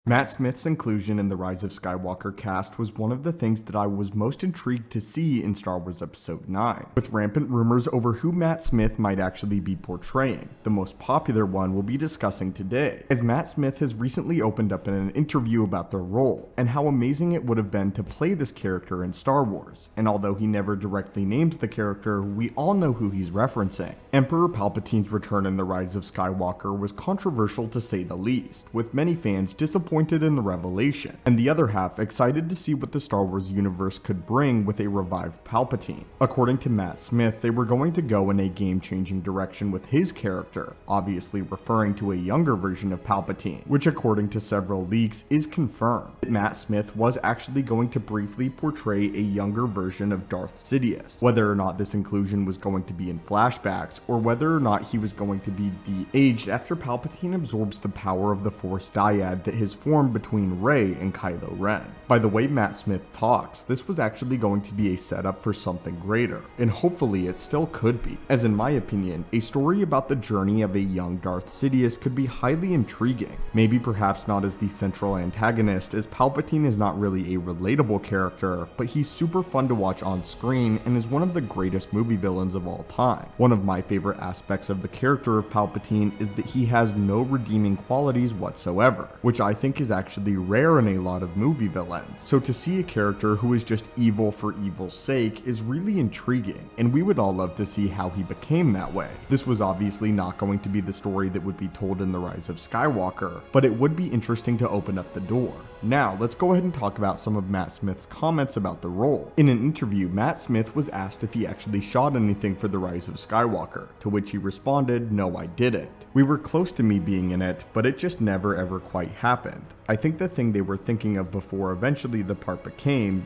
Matt Smith's inclusion in the Rise of Skywalker cast was one of the things that I was most intrigued to see in Star Wars Episode 9, with rampant rumors over who Matt Smith might actually be portraying. The most popular one we'll be discussing today, as Matt Smith has recently opened up in an interview about the role, and how amazing it would have been to play this character in Star Wars, and although he never directly names the character, we all know who he's referencing. Emperor Palpatine's return in the Rise of Skywalker was controversial to say the least, with many fans disappointed in the revelation, and the other half excited to see what the Star Wars universe could bring with a revived Palpatine. According to Matt Smith, they were going to go in a game-changing direction with his character, obviously referring to a younger version of Palpatine, which according to several leaks is confirmed. Matt Smith was actually going to briefly portray a younger version of Darth Sidious. Whether or not this inclusion was going to be in flashbacks, or whether or not he was going to be de-aged after Palpatine absorbs the power of the Force dyad that has formed between Rey and Kylo Ren. By the way Matt Smith talks, this was actually going to be a setup for something greater, and hopefully it still could be, as in my opinion, a story about the journey of a young Darth Sidious could be highly intriguing. Maybe perhaps not as the central antagonist, as Palpatine is not really a relatable character, but he's super fun to watch on screen and is one of the greatest movie villains of all time. One of my favorite aspects of the character of Palpatine is that he has no redeeming qualities whatsoever, which I think is actually rare in a lot of movie villains. So to see a character who is just evil for evil's sake is really intriguing, and we would all love to see how he became that way. This was obviously not going to be the story that would be told in The Rise of Skywalker, but it would be interesting to open up the door. Now, let's go ahead and talk about some of Matt Smith's comments about the role. In an interview, Matt Smith was asked if he actually shot anything for The Rise of Skywalker, to which he responded, "No, I didn't. We were close to me being in it, but it just never ever quite happened. I think the thing they were thinking of before eventually the part became,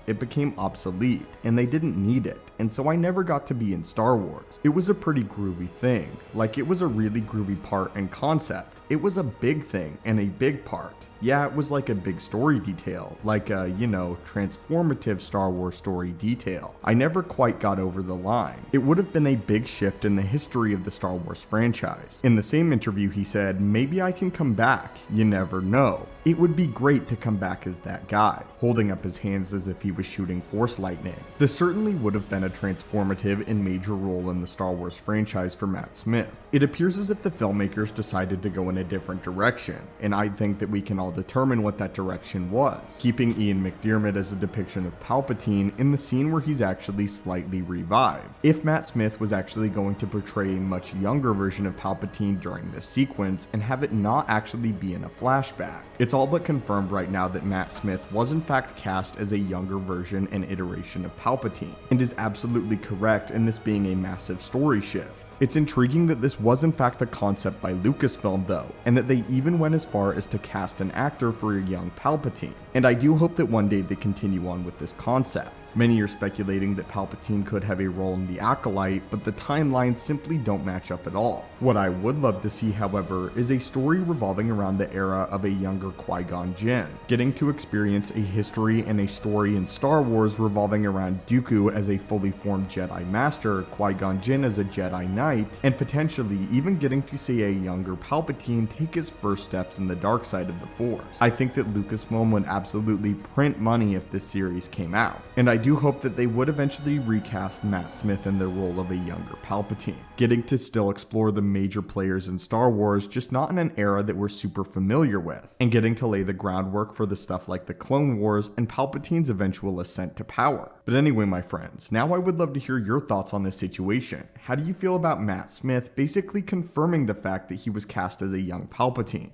it became obsolete, and they didn't need it, and so I never got to be in Star Wars. It was a pretty groovy thing. Like, it was a really groovy part and concept. It was a big thing and a big part. Yeah, it was like a big story detail, like a, transformative Star Wars story detail. I never quite got over the line. It would have been a big shift in the history of the Star Wars franchise." In the same interview, he said, "Maybe I can come back. You never know. It would be great to come back as that guy," holding up his hands as if he was shooting force lightning. This certainly would have been a transformative and major role in the Star Wars franchise for Matt Smith. It appears as if the filmmakers decided to go in a different direction, and I think that we can all determine what that direction was, keeping Ian McDiarmid as a depiction of Palpatine in the scene where he's actually slightly revived. If Matt Smith was actually going to portray a much younger version of Palpatine during this sequence and have it not actually be in a flashback, it's all but confirmed right now that Matt Smith was in fact cast as a younger version and iteration of Palpatine, and is absolutely correct in this being a massive story shift. It's intriguing that this was in fact a concept by Lucasfilm though, and that they even went as far as to cast an actor for a young Palpatine, and I do hope that one day they continue on with this concept. Many are speculating that Palpatine could have a role in The Acolyte, but the timelines simply don't match up at all. What I would love to see, however, is a story revolving around the era of a younger Qui-Gon Jinn, getting to experience a history and a story in Star Wars revolving around Dooku as a fully formed Jedi Master, Qui-Gon Jinn as a Jedi Knight, and potentially even getting to see a younger Palpatine take his first steps in the dark side of the Force. I think that Lucasfilm would absolutely print money if this series came out, and I do hope that they would eventually recast Matt Smith in the role of a younger Palpatine, getting to still explore the major players in Star Wars, just not in an era that we're super familiar with, and getting to lay the groundwork for the stuff like the Clone Wars and Palpatine's eventual ascent to power. But anyway, my friends, now I would love to hear your thoughts on this situation. How do you feel about Matt Smith basically confirming the fact that he was cast as a young Palpatine?